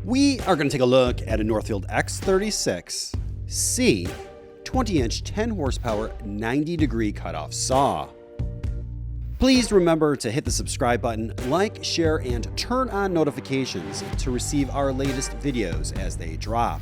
We are going to take a look at a Northfield X36C 20-inch 10 horsepower 90-degree cutoff saw. Please remember to hit the subscribe button, like, share, and turn on notifications to receive our latest videos as they drop.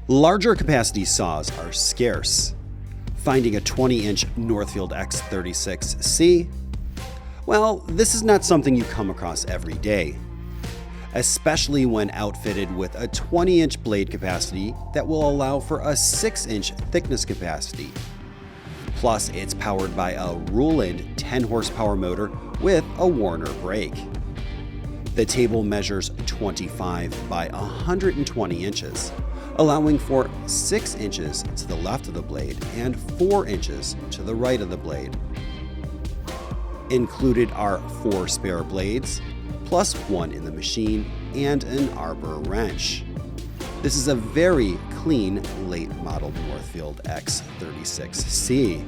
Larger capacity saws are scarce. Finding a 20-inch Northfield X36C, well, this is not something you come across every day, especially when outfitted with a 20-inch blade capacity that will allow for a 6-inch thickness capacity. Plus, it's powered by a Rule-End 10 horsepower motor with a Warner brake. The table measures 25 by 120 inches, allowing for 6 inches to the left of the blade and 4 inches to the right of the blade. Included are 4 spare blades, plus 1 in the machine, and an arbor wrench. This is a very clean late model Northfield X36C.